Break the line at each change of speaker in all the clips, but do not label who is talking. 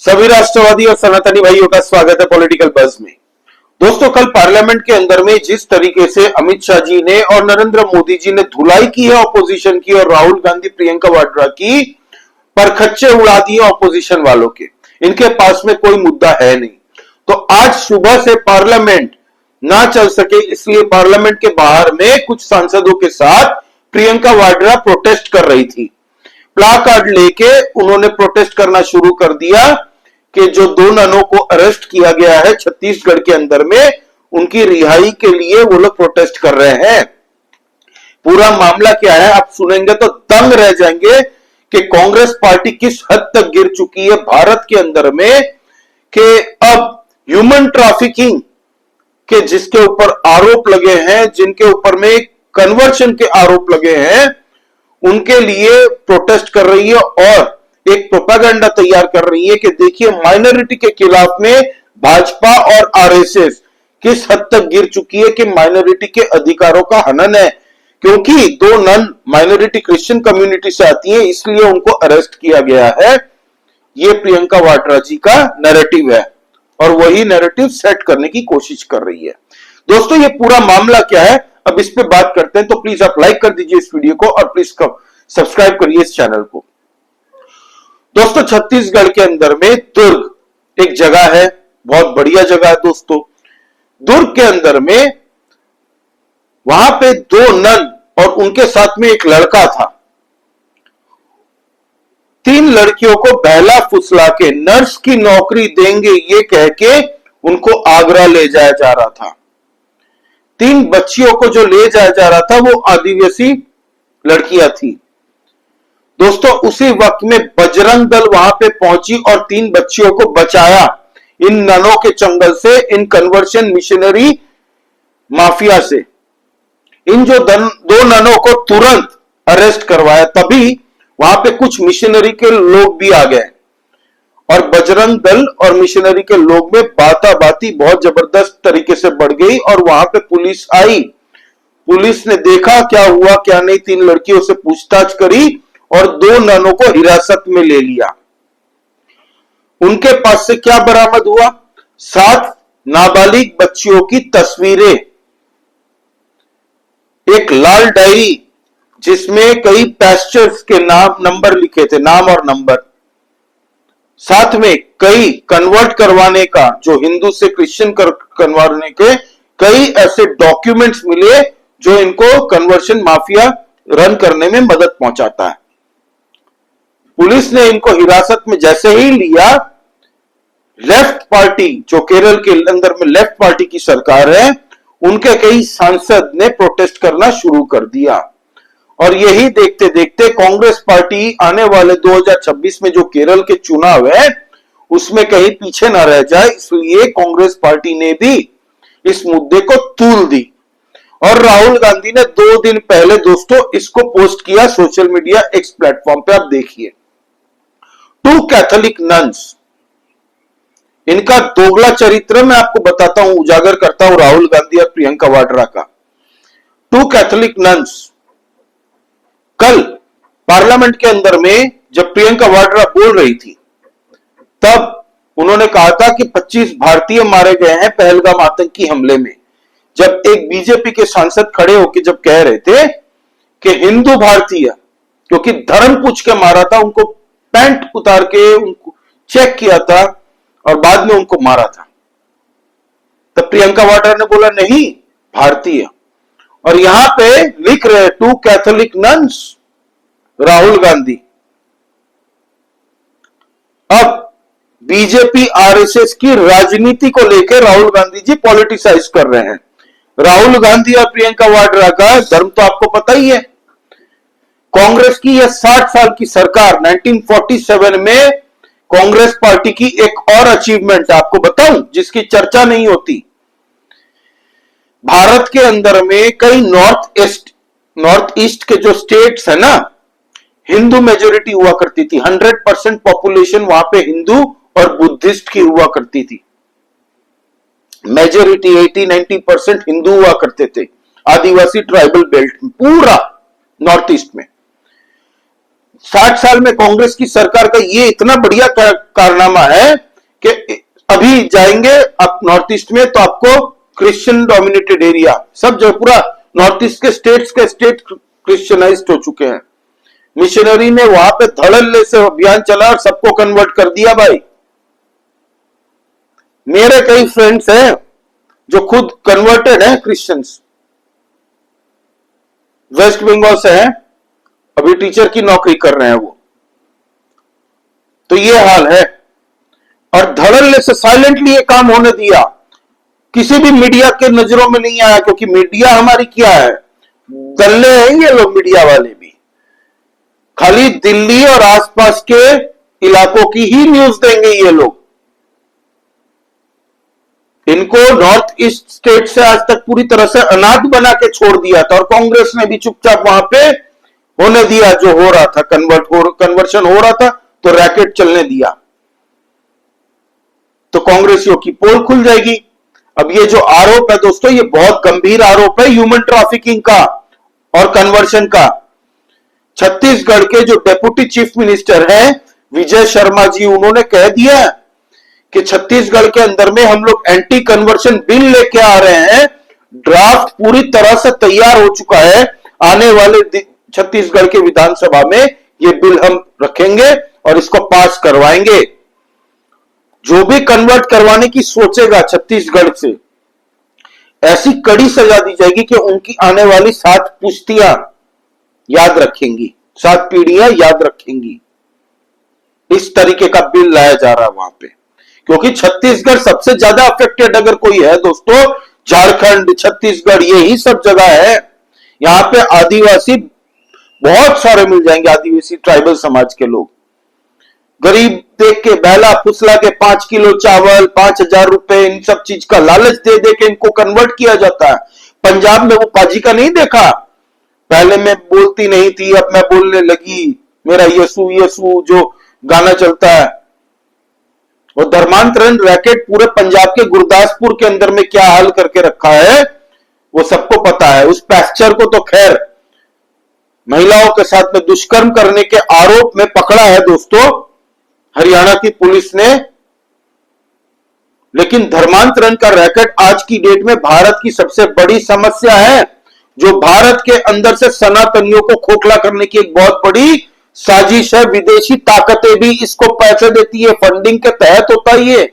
सभी राष्ट्रवादी और सनातनी भाइयों का स्वागत है पॉलिटिकल बज में। दोस्तों, कल पार्लियामेंट के अंदर में जिस तरीके से अमित शाह जी ने और नरेंद्र मोदी जी ने धुलाई की है ऑपोजिशन की और राहुल गांधी प्रियंका वाड्रा की परखच्चे उड़ा दिए ऑपोजिशन वालों के, इनके पास में कोई मुद्दा है नहीं। तो आज सुबह से पार्लियामेंट ना चल सके, इसलिए पार्लियामेंट के बाहर में कुछ सांसदों के साथ प्रियंका वाड्रा प्रोटेस्ट कर रही थी। प्ला कार्ड लेके उन्होंने प्रोटेस्ट करना शुरू कर दिया कि जो दो ननों को अरेस्ट किया गया है छत्तीसगढ़ के अंदर में, उनकी रिहाई के लिए वो लोग प्रोटेस्ट कर रहे हैं। पूरा मामला क्या है आप सुनेंगे तो दंग रह जाएंगे कि कांग्रेस पार्टी किस हद तक गिर चुकी है भारत के अंदर में, कि अब ह्यूमन ट्रैफिकिंग के जिसके ऊपर आरोप लगे हैं, जिनके ऊपर में कन्वर्शन के आरोप लगे हैं, उनके लिए प्रोटेस्ट कर रही है और एक प्रोपेगेंडा तैयार कर रही है कि देखिए माइनॉरिटी के खिलाफ में भाजपा और आरएसएस किस हद तक गिर चुकी है कि माइनॉरिटी के अधिकारों का हनन है। क्योंकि दो नन माइनॉरिटी क्रिश्चियन कम्युनिटी से आती हैं, इसलिए उनको अरेस्ट किया गया है। ये प्रियंका वाड्रा जी का नैरेटिव है और वही नैरेटिव सेट करने की कोशिश कर रही है। दोस्तों, ये पूरा मामला क्या है अब इस पे बात करते हैं। तो प्लीज आप लाइक कर दीजिए इस वीडियो को और प्लीज सब्सक्राइब करिए इस चैनल को। दोस्तों, छत्तीसगढ़ के अंदर में दुर्ग एक जगह है, बहुत बढ़िया जगह है दोस्तों। दुर्ग के अंदर में वहां पे दो नन और उनके साथ में एक लड़का था। तीन लड़कियों को बहला फुसला के नर्स की नौकरी देंगे ये कह के उनको आगरा ले जाया जा रहा था। तीन बच्चियों को जो ले जाया जा रहा था वो आदिवासी लड़कियां थी। दोस्तों, उसी वक्त में बजरंग दल वहां पे पहुंची और तीन बच्चियों को बचाया इन ननों के चंगल से, इन कन्वर्शन मिशनरी माफिया से। इन जो दो ननों को तुरंत अरेस्ट करवाया, तभी वहां पे कुछ मिशनरी के लोग भी आ गए और बजरंग दल और मिशनरी के लोग में बाताबाती बहुत जबरदस्त तरीके से बढ़ गई और वहां पे पुलिस आई। पुलिस ने देखा क्या हुआ क्या नहीं, तीन लड़कियों से पूछताछ करी और दो ननों को हिरासत में ले लिया। उनके पास से क्या बरामद हुआ? 7 नाबालिग बच्चियों की तस्वीरें, एक लाल डायरी जिसमें कई पैस्चर्स के नाम नंबर लिखे थे, नाम और नंबर, साथ में कई कन्वर्ट करवाने का, जो हिंदू से क्रिश्चियन करवाने के कई ऐसे डॉक्यूमेंट्स मिले जो इनको कन्वर्शन माफिया रन करने में मदद पहुंचाता है। पुलिस ने इनको हिरासत में जैसे ही लिया, लेफ्ट पार्टी जो केरल के अंदर में लेफ्ट पार्टी की सरकार है, उनके कई सांसद ने प्रोटेस्ट करना शुरू कर दिया। और यही देखते देखते कांग्रेस पार्टी आने वाले 2026 में जो केरल के चुनाव है उसमें कहीं पीछे ना रह जाए, इसलिए कांग्रेस पार्टी ने भी इस मुद्दे को तूल दी। और राहुल गांधी ने 2 दिन पहले दोस्तों इसको पोस्ट किया सोशल मीडिया एक्स प्लेटफॉर्म पे, आप देखिए। 2 कैथोलिक नन्स, इनका दोगला चरित्र मैं आपको बताता हूं, उजागर करता हूं राहुल गांधी और प्रियंका वाड्रा का। 2 कैथोलिक नन्स कल पार्लियामेंट के अंदर में जब प्रियंका वाड्रा बोल रही थी, तब उन्होंने कहा था कि 25 भारतीय मारे गए हैं पहलगाम आतंकी हमले में। जब एक बीजेपी के सांसद खड़े होकर जब कह रहे थे कि हिंदू भारतीय, क्योंकि धर्म पूछ के मारा था, उनको पैंट उतार के उनको चेक किया था और बाद में उनको मारा था, तब प्रियंका वाड्रा ने बोला नहीं भारतीय। और यहां पे लिख रहे 2 कैथोलिक नन्स राहुल गांधी। अब बीजेपी आरएसएस की राजनीति को लेकर राहुल गांधी जी पॉलिटिसाइज कर रहे हैं। राहुल गांधी और प्रियंका वाड्रा का धर्म तो आपको पता ही है। कांग्रेस की यह 60 साल की सरकार, 1947 में कांग्रेस पार्टी की एक और अचीवमेंट आपको बताऊं जिसकी चर्चा नहीं होती। भारत के अंदर में कई नॉर्थ ईस्ट के जो स्टेट्स है ना, हिंदू मेजोरिटी हुआ करती थी। 100% पॉपुलेशन वहां पे हिंदू और बुद्धिस्ट की हुआ करती थी। मेजोरिटी 80-90% हिंदू हुआ करते थे आदिवासी ट्राइबल बेल्ट में, पूरा नॉर्थ ईस्ट में। 60 साल में कांग्रेस की सरकार का ये इतना बढ़िया कारनामा है कि अभी जाएंगे आप नॉर्थ ईस्ट में तो आपको क्रिश्चियन डोमिनेटेड एरिया, सब जगह पूरा नॉर्थ ईस्ट के स्टेट क्रिश्चियनाइज्ड हो चुके हैं। मिशनरी ने वहां पे धड़ल्ले से अभियान चला और सबको कन्वर्ट कर दिया भाई। मेरे कई फ्रेंड्स हैं जो खुद कन्वर्टेड हैं क्रिश्चियंस, वेस्ट बंगाल से हैं, अभी टीचर की नौकरी कर रहे हैं वो। तो ये हाल है और धड़ल्ले से साइलेंटली ये काम होने दिया, किसी भी मीडिया के नजरों में नहीं आया, क्योंकि मीडिया हमारी क्या है, दल्ले हैं ये लोग। मीडिया वाले भी खाली दिल्ली और आसपास के इलाकों की ही न्यूज देंगे ये लोग। इनको नॉर्थ ईस्ट स्टेट से आज तक पूरी तरह से अनाथ बना के छोड़ दिया था और कांग्रेस ने भी चुपचाप वहां पे होने दिया जो हो रहा था, कन्वर्शन हो रहा था तो रैकेट चलने दिया। तो कांग्रेसियों की पोल खुल जाएगी। अब ये जो आरोप है दोस्तों, ये बहुत गंभीर आरोप है ह्यूमन ट्रैफिकिंग का और कन्वर्शन का। छत्तीसगढ़ के जो डेप्यूटी चीफ मिनिस्टर हैं विजय शर्मा जी, उन्होंने कह दिया कि छत्तीसगढ़ के अंदर में हम लोग एंटी कन्वर्शन बिल लेके आ रहे हैं, ड्राफ्ट पूरी तरह से तैयार हो चुका है, आने वाले छत्तीसगढ़ के विधानसभा में ये बिल हम रखेंगे और इसको पास करवाएंगे। जो भी कन्वर्ट करवाने की सोचेगा छत्तीसगढ़ से, ऐसी कड़ी सजा दी जाएगी कि उनकी आने वाली 7 पुश्तियां याद रखेंगी, 7 पीढ़ियां याद रखेंगी। इस तरीके का बिल लाया जा रहा है वहां पे, क्योंकि छत्तीसगढ़ सबसे ज्यादा अफेक्टेड अगर कोई है दोस्तों, झारखंड, छत्तीसगढ़, यही सब जगह है। यहां पे आदिवासी बहुत सारे मिल जाएंगे, आदिवासी ट्राइबल समाज के लोग। गरीब देख के, बहला फुसला के 5 किलो चावल, 5,000 रुपए, इन सब चीज का लालच दे दे के इनको कन्वर्ट किया जाता है। पंजाब में वो पाजी का नहीं देखा, पहले मैं बोलती नहीं थी अब मैं बोलने लगी, मेरा यसु यसु जो गाना चलता है, वो धर्मांतरण रैकेट पूरे पंजाब के गुरदासपुर के अंदर में क्या हाल करके रखा है वो सबको पता है। उस पैस्चर को तो खैर महिलाओं के साथ में दुष्कर्म करने के आरोप में पकड़ा है दोस्तों हरियाणा की पुलिस ने, लेकिन धर्मांतरण का रैकेट आज की डेट में भारत की सबसे बड़ी समस्या है, जो भारत के अंदर से सनातनियों को खोखला करने की एक बहुत बड़ी साजिश है। विदेशी ताकतें भी इसको पैसे देती है, फंडिंग के तहत होता है ये।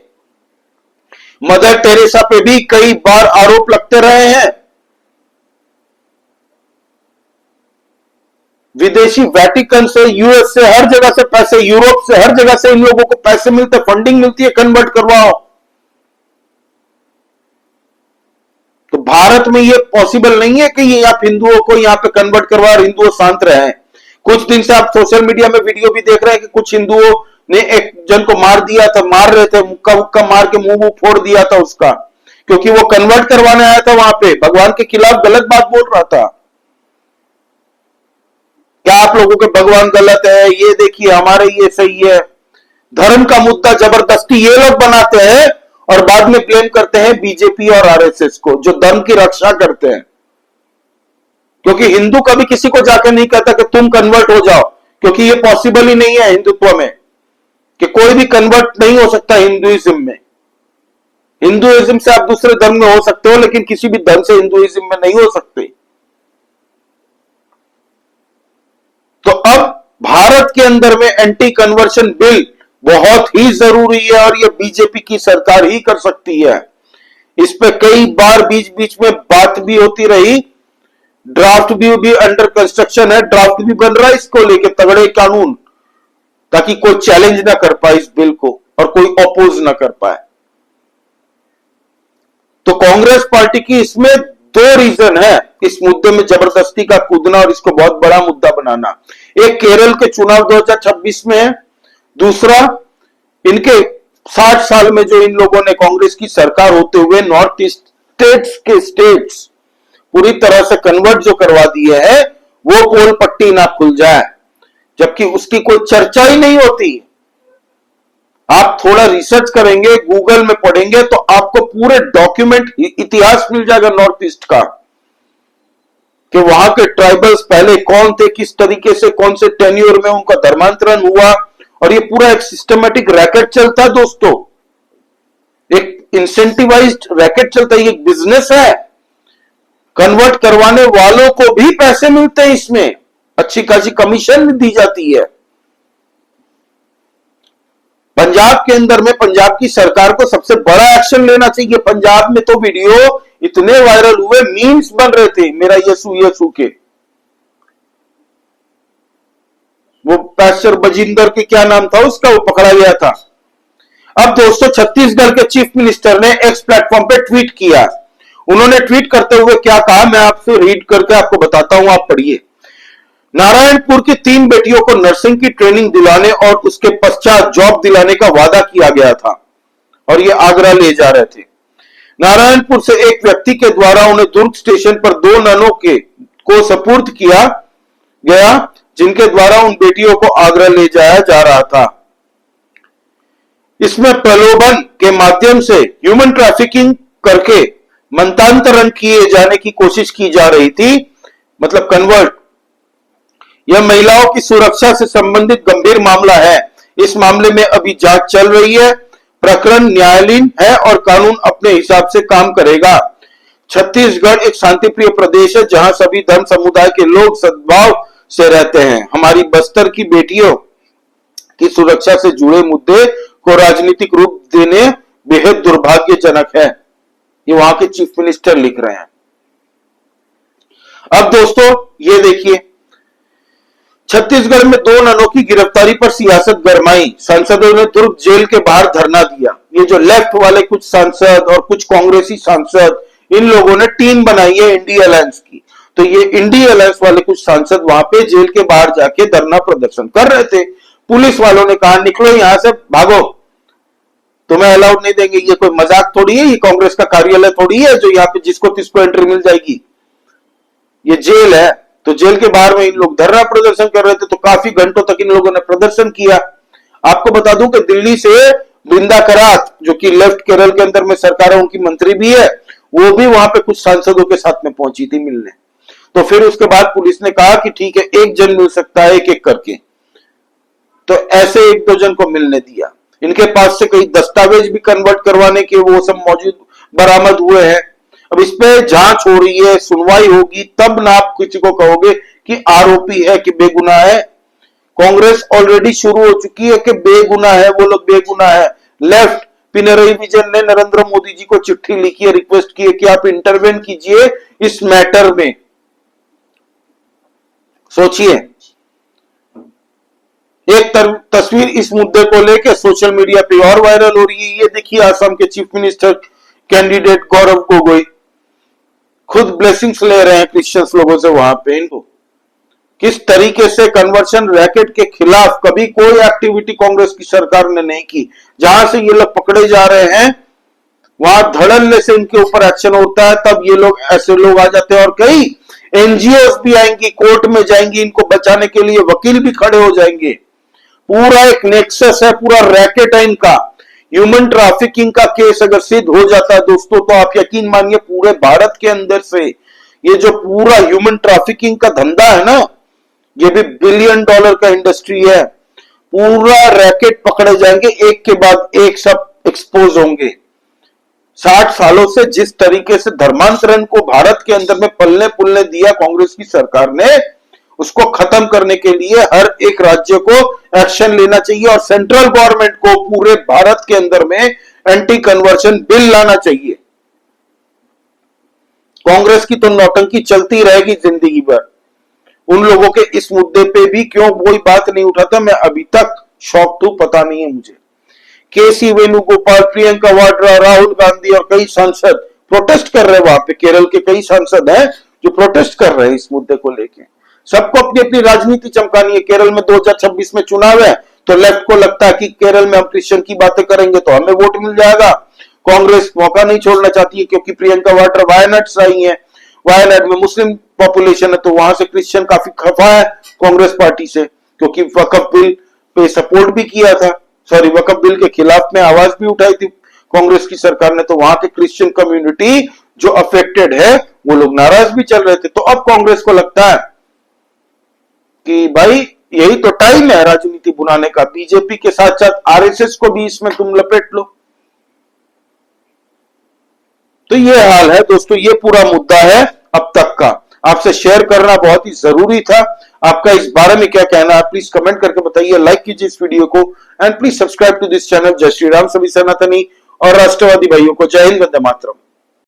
मदर टेरेसा पे भी कई बार आरोप लगते रहे हैं। विदेशी वेटिकन से, यूएस से, हर जगह से पैसे, यूरोप से, हर जगह से इन लोगों को पैसे मिलते, फंडिंग मिलती है, कन्वर्ट करवाओ। तो भारत में ये पॉसिबल नहीं है कि ये आप हिंदुओं को यहां पे कन्वर्ट करवा और हिंदुओं शांत रहे। कुछ दिन से आप सोशल मीडिया में वीडियो भी देख रहे हैं कि कुछ हिंदुओं ने एक जन को मार दिया था, मार रहे थे, मुक्का मुक्का मार के मुंह फोड़ दिया था उसका, क्योंकि वो कन्वर्ट करवाने आया था वहां पे, भगवान के खिलाफ गलत बात बोल रहा था। क्या आप लोगों के भगवान गलत है, ये देखिए हमारे ये सही है। धर्म का मुद्दा जबरदस्ती ये लोग बनाते हैं और बाद में ब्लेम करते हैं बीजेपी और आरएसएस को, जो धर्म की रक्षा करते हैं। क्योंकि हिंदू कभी किसी को जाकर नहीं कहता कि तुम कन्वर्ट हो जाओ, क्योंकि ये पॉसिबल ही नहीं है हिंदुत्व में कि कोई भी कन्वर्ट नहीं हो सकता हिंदुइज्म में। हिंदुइज्म से आप दूसरे धर्म में हो सकते हो, लेकिन किसी भी धर्म से हिंदुइज्म में नहीं हो सकते। तो अब भारत के अंदर में एंटी कन्वर्शन बिल बहुत ही जरूरी है और यह बीजेपी की सरकार ही कर सकती है। इस पे कई बार बीच बीच में बात भी होती रही, ड्राफ्ट भी अंडर कंस्ट्रक्शन है, ड्राफ्ट भी बन रहा है इसको लेके तगड़े कानून, ताकि कोई चैलेंज ना कर पाए इस बिल को और कोई अपोज ना कर पाए। तो कांग्रेस पार्टी की इसमें 2 रीजन है इस मुद्दे में जबरदस्ती का कूदना और इसको बहुत बड़ा मुद्दा बनाना। एक केरल के चुनाव 2026 में है, दूसरा इनके 60 साल में जो इन लोगों ने कांग्रेस की सरकार होते हुए नॉर्थ ईस्ट स्टेट्स पूरी तरह से कन्वर्ट जो करवा दिए हैं, वो पोल पट्टी ना खुल जाए, जबकि उसकी कोई चर्चा ही नहीं होती। आप थोड़ा रिसर्च करेंगे, गूगल में पढ़ेंगे तो आपको पूरे डॉक्यूमेंट, इतिहास मिल जाएगा नॉर्थ ईस्ट का। कि वहां के ट्राइबल्स पहले कौन थे, किस तरीके से, कौन से टेन्योर में उनका धर्मांतरण हुआ, और ये पूरा एक सिस्टमेटिक रैकेट चलता है दोस्तों, एक इंसेंटिवाइज्ड रैकेट चलता है, एक बिजनेस है। कन्वर्ट करवाने वालों को भी पैसे मिलते हैं, इसमें अच्छी खासी कमीशन भी दी जाती है। पंजाब के अंदर में पंजाब की सरकार को सबसे बड़ा एक्शन लेना चाहिए। पंजाब में तो वीडियो इतने वायरल हुए, मीम्स बन रहे थे, मेरा यीशु यीशु के। वो पैस्टर बजिंदर के क्या नाम था उसका, वो पकड़ा गया था। अब दोस्तों छत्तीसगढ़ के चीफ मिनिस्टर ने एक्स प्लेटफॉर्म पे ट्वीट किया। उन्होंने ट्वीट करते हुए क्या कहा, मैं आपसे रीड करके आपको बताता हूं, आप पढ़िए। नारायणपुर की 3 बेटियों को नर्सिंग की ट्रेनिंग दिलाने और उसके पश्चात जॉब दिलाने का वादा किया गया था और ये आगरा ले जा रहे थे। नारायणपुर से एक व्यक्ति के द्वारा उन्हें दुर्ग स्टेशन पर 2 ननों को सपुर्द किया गया, जिनके द्वारा उन बेटियों को आगरा ले जाया जा रहा था। इसमें प्रलोभन के माध्यम से ह्यूमन ट्रैफिकिंग करके मंतांतरण किए जाने की कोशिश की जा रही थी, मतलब कन्वर्ट। यह महिलाओं की सुरक्षा से संबंधित गंभीर मामला है। इस मामले में अभी जांच चल रही है। प्रकरण न्यायालयीन है और कानून अपने हिसाब से काम करेगा। छत्तीसगढ़ एक शांतिप्रिय प्रदेश है जहां सभी धर्म समुदाय के लोग सद्भाव से रहते हैं। हमारी बस्तर की बेटियों की सुरक्षा से जुड़े मुद्दे को राजनीतिक रूप देने बेहद दुर्भाग्यजनक है। ये वहां के चीफ मिनिस्टर लिख रहे हैं। अब दोस्तों ये देखिए, छत्तीसगढ़ में 2 ननों की गिरफ्तारी पर सियासत गरमाई। सांसदों ने दुर्ग जेल के बाहर धरना दिया। ये जो लेफ्ट वाले कुछ सांसद और कुछ कांग्रेसी सांसद, इन लोगों ने टीम बनाई है इंडी अलायंस की। तो ये इंडी अलायंस वाले कुछ सांसद वहां पे जेल के बाहर जाके धरना प्रदर्शन कर रहे थे। पुलिस वालों ने कहा निकलो यहां से, भागो, तुम्हें अलाउड नहीं देंगे। ये कोई मजाक थोड़ी है, ये कांग्रेस का कार्यालय थोड़ी है जो यहाँ पे जिसको तिसको एंट्री मिल जाएगी। ये जेल है। तो जेल के बाहर में इन लोग धरना प्रदर्शन कर रहे थे, तो काफी घंटों तक इन लोगों ने प्रदर्शन किया। आपको बता दूं कि दिल्ली से बृंदा करात, जो कि लेफ्ट केरल के अंदर में सरकार है, उनकी मंत्री भी है, वो भी वहां पे कुछ सांसदों के साथ में पहुंची थी मिलने। तो फिर उसके बाद पुलिस ने कहा कि ठीक है, 1 जन मिल सकता है, एक एक करके। तो ऐसे 1-2 जन को मिलने दिया। इनके पास से कई दस्तावेज भी कन्वर्ट करवाने के वो सब मौजूद बरामद हुए हैं। अब इस पे जांच हो रही है, सुनवाई होगी, तब ना आप किसी को कहोगे कि आरोपी है कि बेगुनाह है। कांग्रेस ऑलरेडी शुरू हो चुकी है कि बेगुनाह है, वो लोग बेगुनाह है। लेफ्ट पिनरई विजन ने नरेंद्र मोदी जी को चिट्ठी लिखी है, रिक्वेस्ट की है कि आप इंटरवेन कीजिए इस मैटर में। सोचिए, एक तस्वीर इस मुद्दे को लेकर सोशल मीडिया पे और वायरल हो रही है। ये देखिए, असम के chief minister candidate Gaurav Gogoi खुद ब्लेसिंग्स ले रहे हैं क्रिश्चियंस लोगों से वहां पे। इनको किस तरीके से कन्वर्शन रैकेट के खिलाफ कभी कोई एक्टिविटी कांग्रेस की सरकार ने नहीं की। जहां से ये लोग पकड़े जा रहे हैं वहां धड़ल्ले से इनके ऊपर एक्शन होता है, तब ये लोग, ऐसे लोग आ जाते हैं और कई एनजीओ भी आएंगी, कोर्ट में जाएंगी, इनको बचाने के लिए वकील भी खड़े हो जाएंगे। पूरा एक नेक्सस है, पूरा रैकेट है इनका। ह्यूमन ट्रैफिकिंग का केस अगर सिद्ध हो जाता है दोस्तों, तो आप यकीन मानिए पूरे भारत के अंदर से ये जो पूरा ह्यूमन ट्रैफिकिंग का धंधा है ना, ये भी $1 बिलियन का इंडस्ट्री है। पूरा रैकेट पकड़े जाएंगे, एक के बाद एक सब एक्सपोज होंगे। 60 सालों से जिस तरीके से धर्मांतरण को भारत के अंदर में पलने पुलने दिया कांग्रेस की सरकार ने, उसको खत्म करने के लिए हर एक राज्य को एक्शन लेना चाहिए और सेंट्रल गवर्नमेंट को पूरे भारत के अंदर में एंटी कन्वर्शन बिल लाना चाहिए। कांग्रेस की तो नौटंकी चलती रहेगी जिंदगी भर। उन लोगों के इस मुद्दे पे भी क्यों कोई बात नहीं उठाता, मैं अभी तक शॉक हूं, पता नहीं है मुझे। केसी वेणुगोपाल, प्रियंका वाड्रा, राहुल गांधी और कई सांसद प्रोटेस्ट कर रहे हैं वहां पे। केरल के कई सांसद हैं जो प्रोटेस्ट कर रहे हैं इस मुद्दे को लेके। सबको अपनी अपनी राजनीति चमकानी है। केरल में 2026 में चुनाव है, तो लेफ्ट को लगता है कि केरल में हम क्रिश्चियन की बातें करेंगे तो हमें वोट मिल जाएगा। कांग्रेस मौका नहीं छोड़ना चाहती है, क्योंकि प्रियंका वाड्रा वायनाड से आई है। वायनाड में मुस्लिम पॉपुलेशन है, तो वहां से क्रिश्चियन काफी खफा है कांग्रेस पार्टी से, क्योंकि वक्फ बिल पे सपोर्ट भी किया था, सॉरी वक्फ बिल के खिलाफ में आवाज भी उठाई थी कांग्रेस की सरकार ने। तो वहां के क्रिश्चियन कम्युनिटी जो अफेक्टेड है वो लोग नाराज भी चल रहे थे। तो अब कांग्रेस को लगता है कि भाई यही तो टाइम है राजनीति बुलाने का, बीजेपी के साथ साथ आरएसएस को भी इसमें तुम लपेट लो। तो ये हाल है दोस्तों, ये पूरा मुद्दा है अब तक का। आपसे शेयर करना बहुत ही जरूरी था। आपका इस बारे में क्या कहना है प्लीज कमेंट करके बताइए, लाइक कीजिए इस वीडियो को and please subscribe to this channel. जय श्री राम सभी सनातनी और राष्ट्रवादी भाइयों को जय हिंद, वंदे मातरम।